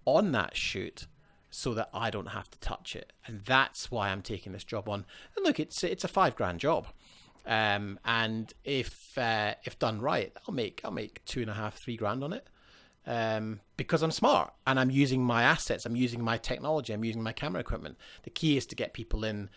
on that shoot so that I don't have to touch it. And that's why I'm taking this job on. And look, it's a $5,000 job. And if done right, I'll make $2,500-3,000 on it. Because I'm smart and I'm using my assets, I'm using my technology, I'm using my camera equipment. The key is to get people in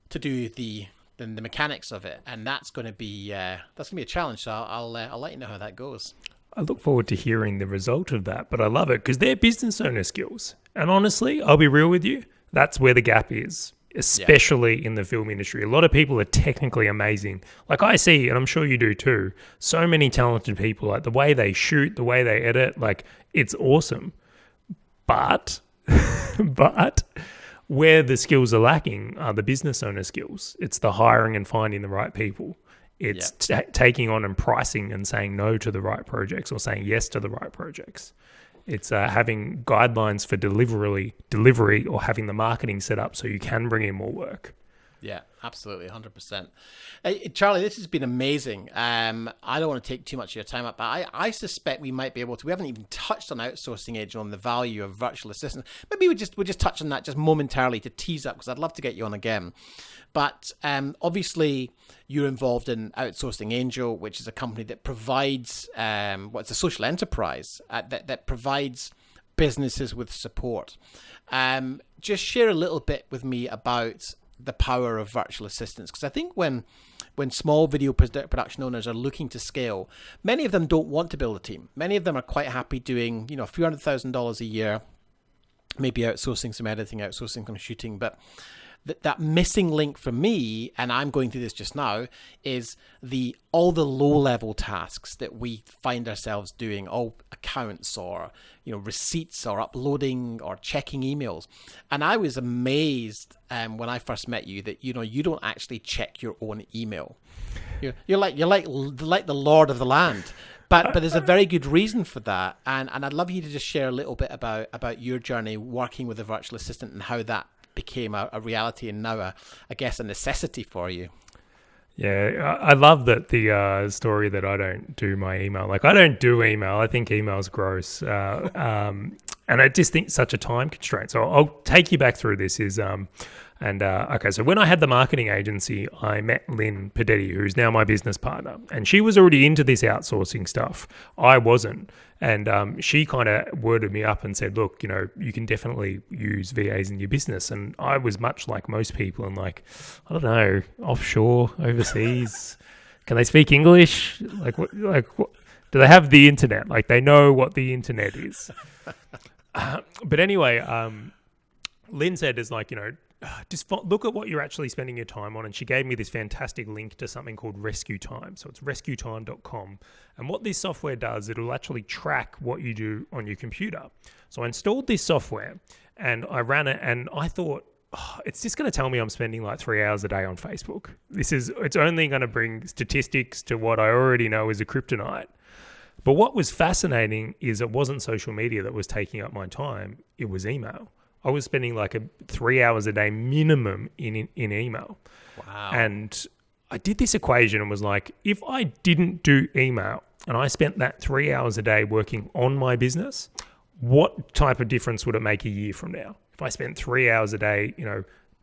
to do the mechanics of it, and that's going to be a challenge. So I'll let you know how that goes. I look forward to hearing the result of that, but I love it because they're business owner skills, and honestly, I'll be real with you, that's where the gap is. Especially in the film industry. A lot of people are technically amazing. Like I see, and I'm sure you do too, so many talented people, like the way they shoot, the way they edit, like it's awesome. But where the skills are lacking are the business owner skills. It's the hiring and finding the right people. It's taking on and pricing and saying no to the right projects or saying yes to the right projects. It's having guidelines for delivery or having the marketing set up so you can bring in more work. Yeah, absolutely, 100%. Charlie, this has been amazing. I don't want to take too much of your time up, but I suspect we might be able to. We haven't even touched on outsourcing, Adrian, on the value of virtual assistants. Maybe we'll just touch on that just momentarily to tease up, because I'd love to get you on again. But obviously, you're involved in Outsourcing Angel, which is a company that provides, it's a social enterprise that provides businesses with support. Just share a little bit with me about the power of virtual assistants, because I think when small video production owners are looking to scale, many of them don't want to build a team. Many of them are quite happy doing, a few $100,000 a year, maybe outsourcing some editing, outsourcing some shooting, but that missing link for me, and I'm going through this just now, is all the low-level tasks that we find ourselves doing, all accounts or receipts or uploading or checking emails. And I was amazed when I first met you that you don't actually check your own email. You're like the Lord of the land. But there's a very good reason for that, and I'd love you to just share a little bit about your journey working with a virtual assistant and how that became a reality and now I guess a necessity for you. Yeah, I love that the story that I don't do my email. Like, I don't do email. I think email's gross. And I just think such a time constraint. So I'll take you back through this okay, so when I had the marketing agency, I met Lynn Padetti, who's now my business partner, and she was already into this outsourcing stuff. I wasn't. And she kind of worded me up and said, look, you can definitely use VAs in your business. And I was much like most people and like, I don't know, offshore, overseas. Can they speak English? Like what? Do they have the internet? Like, they know what the internet is. But anyway, Lynn said, just look at what you're actually spending your time on. And she gave me this fantastic link to something called Rescue Time. So it's rescuetime.com. And what this software does, it'll actually track what you do on your computer. So I installed this software and I ran it, and I thought, it's just going to tell me I'm spending like 3 hours a day on Facebook. It's only going to bring statistics to what I already know is a kryptonite. But what was fascinating is it wasn't social media that was taking up my time. It was email. I was spending like 3 hours a day minimum in email. Wow. And I did this equation and was like, if I didn't do email and I spent that 3 hours a day working on my business, what type of difference would it make a year from now? If I spent 3 hours a day,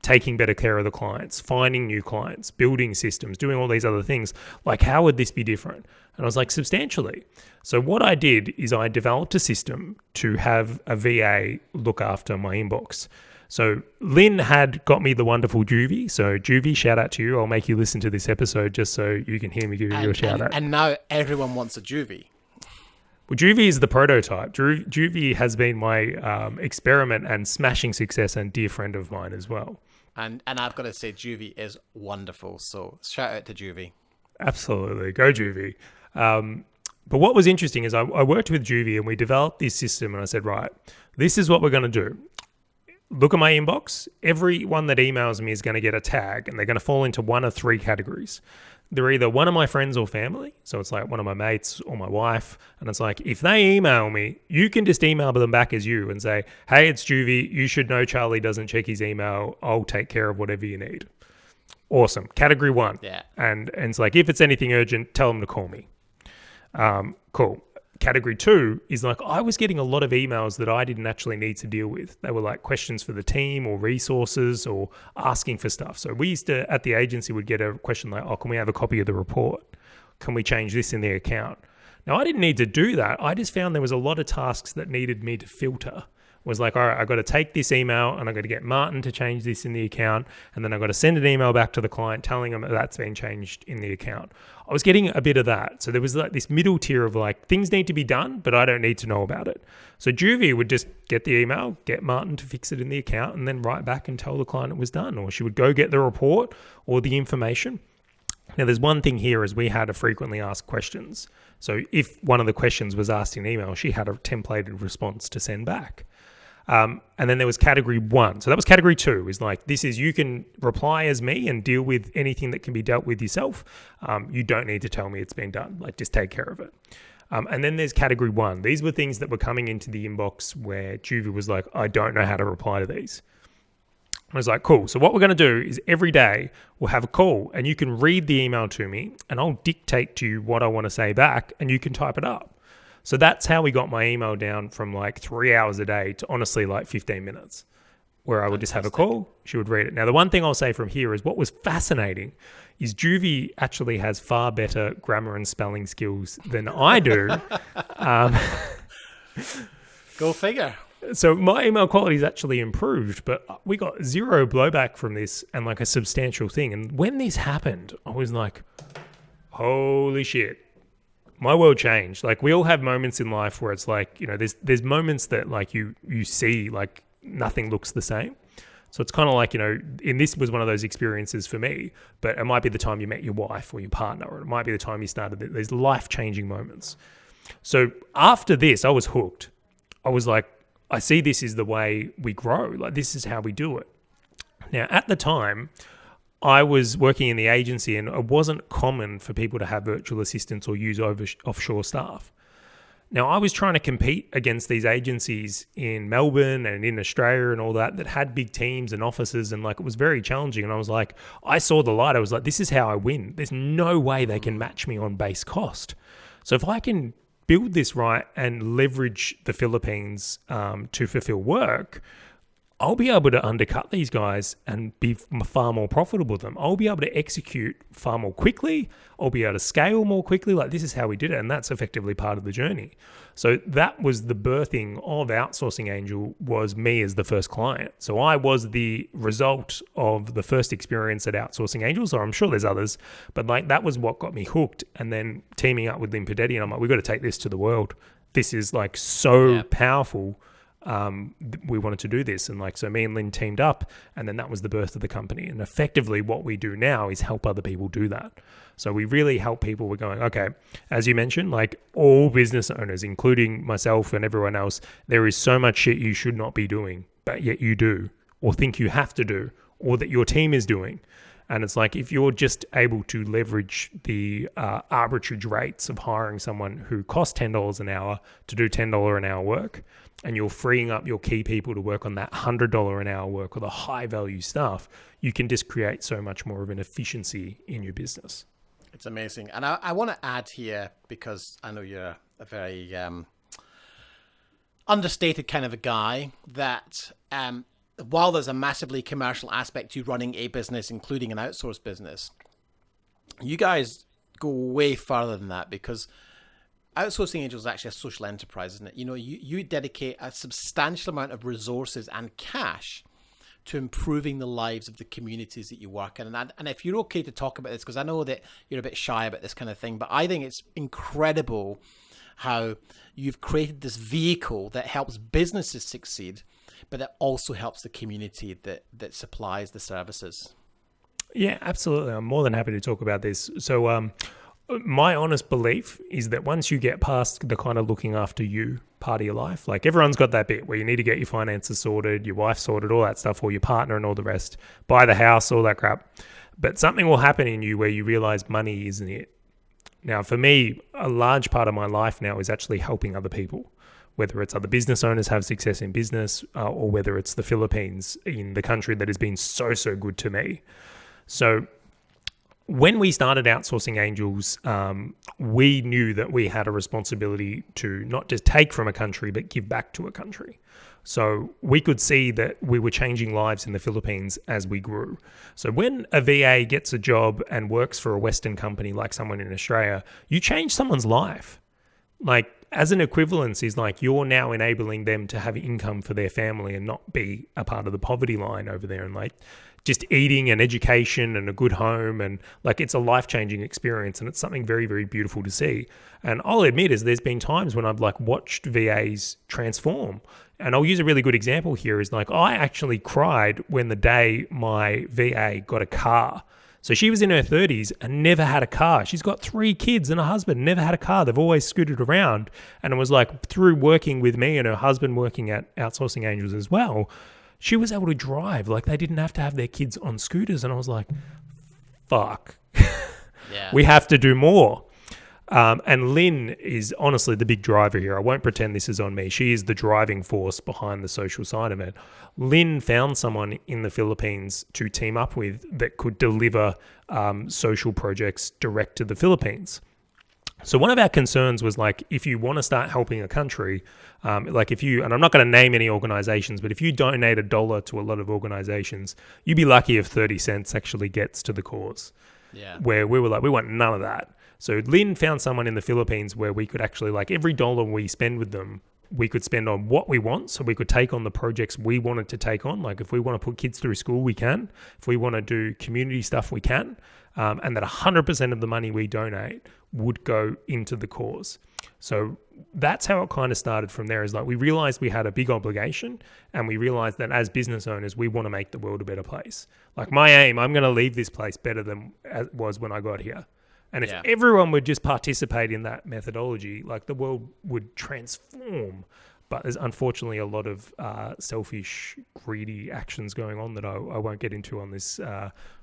taking better care of the clients, finding new clients, building systems, doing all these other things, like how would this be different? And I was like, substantially. So what I did is I developed a system to have a VA look after my inbox. So Lynn had got me the wonderful Juvie. So Juvie, shout out to you. I'll make you listen to this episode just so you can hear me give you a shout out. And now everyone wants a Juvie. Well, Juvie is the prototype. Juvie has been my experiment and smashing success and dear friend of mine as well. And I've got to say, Juvie is wonderful. So shout out to Juvie. Absolutely. Go Juvie. But what was interesting is I worked with Juvie and we developed this system and I said, right, this is what we're going to do. Look at my inbox. Everyone that emails me is going to get a tag and they're going to fall into one of three categories. They're either one of my friends or family. So it's like one of my mates or my wife. And it's like, if they email me, you can just email them back as you and say, hey, it's Juvie. You should know Charlie doesn't check his email. I'll take care of whatever you need. Awesome. Category 1. Yeah. And it's like, if it's anything urgent, tell them to call me. Cool. Category 2 is like, I was getting a lot of emails that I didn't actually need to deal with. They were like questions for the team or resources or asking for stuff. So we used to, at the agency, would get a question like, oh, can we have a copy of the report? Can we change this in the account? Now, I didn't need to do that. I just found there was a lot of tasks that needed me to filter. Was like, all right, I've got to take this email and I've got to get Martin to change this in the account. And then I've got to send an email back to the client telling them that that's been changed in the account. I was getting a bit of that. So there was like this middle tier of like, things need to be done, but I don't need to know about it. So Juvie would just get the email, get Martin to fix it in the account, and then write back and tell the client it was done. Or she would go get the report or the information. Now, there's one thing here is we had a frequently asked questions. So if one of the questions was asked in email, she had a templated response to send back. And then there was category 1. So that was category 2 is like, this is, you can reply as me and deal with anything that can be dealt with yourself. You don't need to tell me it's been done. Like, just take care of it. And then there's category 1. These were things that were coming into the inbox where Juvie was like, I don't know how to reply to these. I was like, cool. So what we're going to do is every day we'll have a call and you can read the email to me and I'll dictate to you what I want to say back and you can type it up. So that's how we got my email down from like 3 hours a day to honestly like 15 minutes where I would just have a call. She would read it. Now, the one thing I'll say from here is what was fascinating is Juvie actually has far better grammar and spelling skills than I do. Go figure. So my email quality is actually improved, but we got zero blowback from this and like a substantial thing. And when this happened, I was like, holy shit. My world changed. Like, we all have moments in life where it's like, you know, there's moments that like you see like nothing looks the same. So it's kind of like, you know, and this was one of those experiences for me, but it might be the time you met your wife or your partner, or it might be the time you started. There's life-changing moments. So after this, I was hooked. I was like, I see this is the way we grow. Like, this is how we do it. Now, at the time, I was working in the agency and it wasn't common for people to have virtual assistants or use offshore staff. Now, I was trying to compete against these agencies in Melbourne and in Australia and all that had big teams and offices, and like, it was very challenging. And I was like, I saw the light. I was like, this is how I win. There's no way they can match me on base cost. So if I can build this right and leverage the Philippines to fulfill work, I'll be able to undercut these guys and be far more profitable than them. I'll be able to execute far more quickly. I'll be able to scale more quickly. Like, this is how we did it. And that's effectively part of the journey. So that was the birthing of Outsourcing Angel, was me as the first client. So I was the result of the first experience at Outsourcing Angels, or I'm sure there's others, but like, that was what got me hooked. And then teaming up with Lynn Pedetti, and I'm like, we've got to take this to the world. This is like so powerful. We wanted to do this, and like, so me and Lynn teamed up, and then that was the birth of the company. And effectively what we do now is help other people do that. So we really help people. We're going, okay, as you mentioned, like, all business owners, including myself and everyone else, there is so much shit you should not be doing, but yet you do, or think you have to do, or that your team is doing. And it's like, if you're just able to leverage the arbitrage rates of hiring someone who costs $10 an hour to do $10 an hour work, and you're freeing up your key people to work on that $100 an hour work or the high value stuff, you can just create so much more of an efficiency in your business. It's amazing. And I want to add here, because I know you're a very understated kind of a guy, that while there's a massively commercial aspect to running a business, including an outsourced business, you guys go way farther than that, because Outsourcing Angel is actually a social enterprise, isn't it? You know, you dedicate a substantial amount of resources and cash to improving the lives of the communities that you work in. And if you're okay to talk about this, because I know that you're a bit shy about this kind of thing, but I think it's incredible how you've created this vehicle that helps businesses succeed, but that also helps the community that supplies the services. Yeah, absolutely. I'm more than happy to talk about this. So my honest belief is that once you get past the kind of looking after you part of your life, like everyone's got that bit where you need to get your finances sorted, your wife sorted, all that stuff, or your partner and all the rest, buy the house, all that crap. But something will happen in you where you realize money isn't it. Now, for me, a large part of my life now is actually helping other people, whether it's other business owners have success in business or whether it's the Philippines in the country that has been so, so good to me. So when we started Outsourcing Angels, we knew that we had a responsibility to not just take from a country, but give back to a country. So we could see that we were changing lives in the Philippines as we grew. So when a VA gets a job and works for a Western company like someone in Australia, you change someone's life. Like, as an equivalence is like you're now enabling them to have income for their family and not be a part of the poverty line over there, and like just eating and education and a good home, and like it's a life-changing experience, and it's something very, very beautiful to see. And I'll admit is there's been times when I've like watched VAs transform, and I'll use a really good example here is like I actually cried when the day my VA got a car. So she was in her 30s and never had a car. She's got 3 kids and a husband, never had a car. They've always scooted around. And it was like through working with me and her husband working at Outsourcing Angels as well, she was able to drive. Like they didn't have to have their kids on scooters. And I was like, fuck, we have to do more. And Lynn is honestly the big driver here. I won't pretend this is on me. She is the driving force behind the social side of it. Lynn found someone in the Philippines to team up with that could deliver social projects direct to the Philippines. So one of our concerns was like, if you want to start helping a country, like if you, and I'm not going to name any organizations, but if you donate $1 to a lot of organizations, you'd be lucky if 30 cents actually gets to the cause. Yeah. Where we were like, we want none of that. So Lynn found someone in the Philippines where we could actually, like every dollar we spend with them, we could spend on what we want. So we could take on the projects we wanted to take on. Like if we want to put kids through school, we can. If we want to do community stuff, we can. And that 100% of the money we donate would go into the cause. So that's how it kind of started from there, is like we realized we had a big obligation, and we realized that as business owners, we want to make the world a better place. Like my aim, I'm going to leave this place better than it was when I got here. And if everyone would just participate in that methodology, like the world would transform. But there's unfortunately a lot of selfish, greedy actions going on that I won't get into on this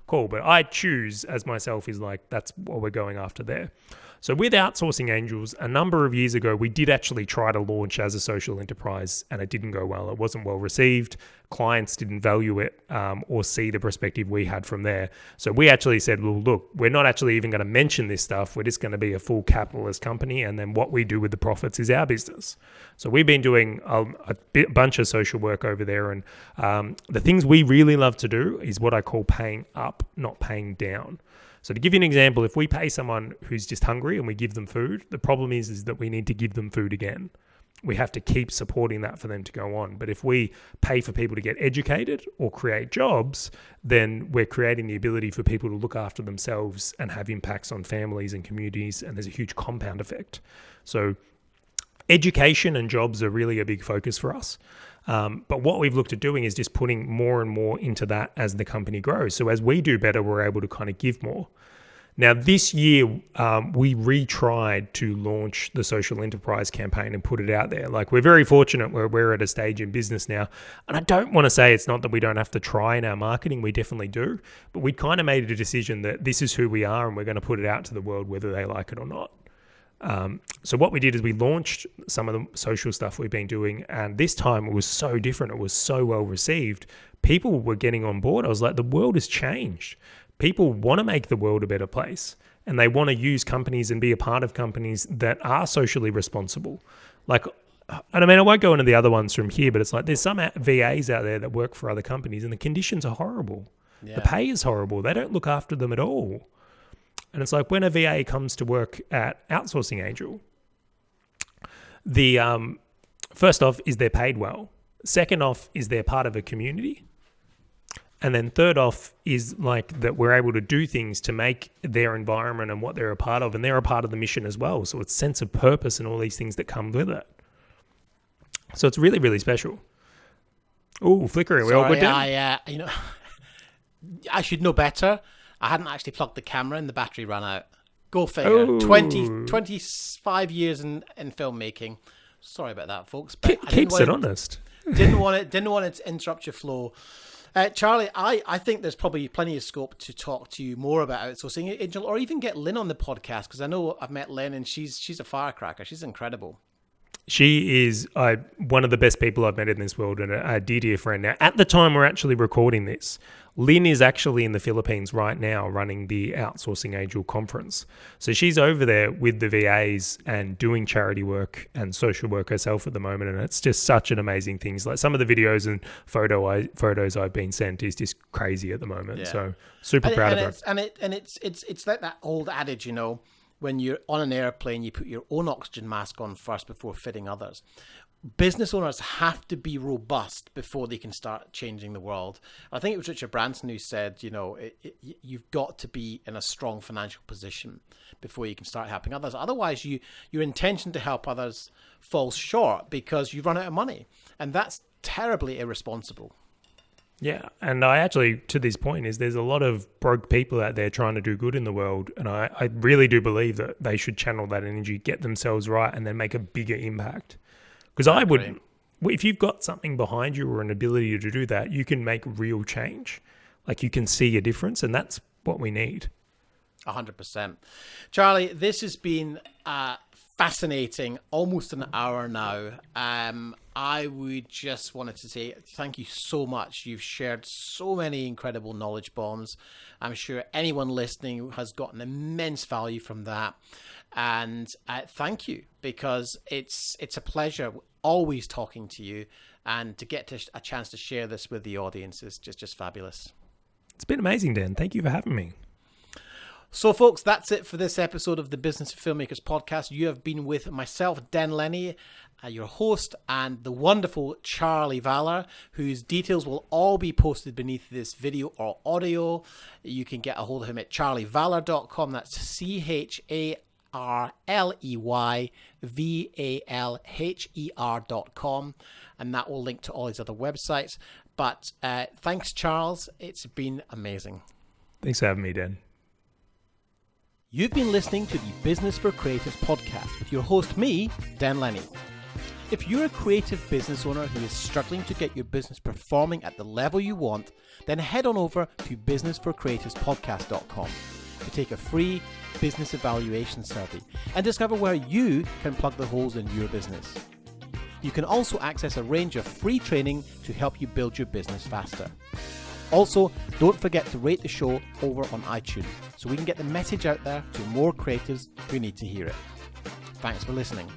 call. But I choose as myself is like, that's what we're going after there. So with Outsourcing Angels, a number of years ago, we did actually try to launch as a social enterprise, and it didn't go well. It wasn't well received. Clients didn't value it or see the perspective we had from there. So we actually said, well, look, we're not actually even going to mention this stuff. We're just going to be a full capitalist company, and then what we do with the profits is our business. So we've been doing a bunch of social work over there, and the things we really love to do is what I call paying up, not paying down. So to give you an example, if we pay someone who's just hungry and we give them food, the problem is that we need to give them food again. We have to keep supporting that for them to go on. But if we pay for people to get educated or create jobs, then we're creating the ability for people to look after themselves and have impacts on families and communities, and there's a huge compound effect. So education and jobs are really a big focus for us. But what we've looked at doing is just putting more and more into that as the company grows. So as we do better, we're able to kind of give more. Now, this year, we retried to launch the social enterprise campaign and put it out there. Like, we're very fortunate where we're at a stage in business now. And I don't want to say it's not that we don't have to try in our marketing. We definitely do. But we kind of made a decision that this is who we are, and we're going to put it out to the world whether they like it or not. So what we did is we launched some of the social stuff we've been doing, and this time it was so different. It was so well received. People were getting on board. I was like, the world has changed. People want to make the world a better place, and they want to use companies and be a part of companies that are socially responsible. Like, and I mean, I won't go into the other ones from here, but it's like there's some VAs out there that work for other companies, and the conditions are horrible. Yeah. The pay is horrible. They don't look after them at all. And it's like when a VA comes to work at Outsourcing Angel, the first off is they're paid well. Second off is they're part of a community. And then third off is like that we're able to do things to make their environment and what they're a part of, and they're a part of the mission as well. So it's sense of purpose and all these things that come with it. So it's really, really special. Oh, flickering. We all good down? I should know better. I hadn't actually plugged the camera and the battery ran out. Go figure. 25 years in filmmaking. Sorry about that, folks. But Keeps it honest. Didn't want it to interrupt your flow. Charley, I think there's probably plenty of scope to talk to you more about outsourcing, Angel, or even get Lynn on the podcast, because I know I've met Lynn and she's a firecracker. She's incredible. She is one of the best people I've met in this world, and a dear, dear friend. Now, at the time we're actually recording this, Lynn is actually in the Philippines right now running the Outsourcing Angel Conference. So she's over there with the VAs and doing charity work and social work herself at the moment, and it's just such an amazing thing. Like some of the videos and photos I've been sent is just crazy at the moment. Yeah. So super proud of her. It's like that old adage, you know, when you're on an airplane, you put your own oxygen mask on first before fitting others. Business owners have to be robust before they can start changing the world. I think it was Richard Branson who said, you know, you've got to be in a strong financial position before you can start helping others. Otherwise, your intention to help others falls short because you run out of money. And that's terribly irresponsible. Yeah, and I actually, to this point, there's a lot of broke people out there trying to do good in the world, and I really do believe that they should channel that energy, get themselves right, and then make a bigger impact. Because I would, if you've got something behind you or an ability to do that, you can make real change. Like you can see a difference, and that's what we need. 100%. Charley, this has been fascinating, almost an hour now. I would just wanted to say thank you so much. You've shared so many incredible knowledge bombs. I'm sure anyone listening has gotten immense value from that. And thank you, because it's a pleasure always talking to you, and to get a chance to share this with the audience is just fabulous. It's been amazing, Dan. Thank you for having me. So, folks, that's it for this episode of the Business for Filmmakers podcast. You have been with myself, Den Lennie, your host, and the wonderful Charley Valher, whose details will all be posted beneath this video or audio. You can get a hold of him at charleyvalher.com. That's CharleyValher.com, and that will link to all his other websites. But thanks, Charles. It's been amazing. Thanks for having me, Dan. You've been listening to the Business for Creatives podcast with your host, me, Den Lennie. If you're a creative business owner who is struggling to get your business performing at the level you want, then head on over to businessforcreativespodcast.com to take a free business evaluation survey and discover where you can plug the holes in your business. You can also access a range of free training to help you build your business faster. Also, don't forget to rate the show over on iTunes so we can get the message out there to more creatives who need to hear it. Thanks for listening.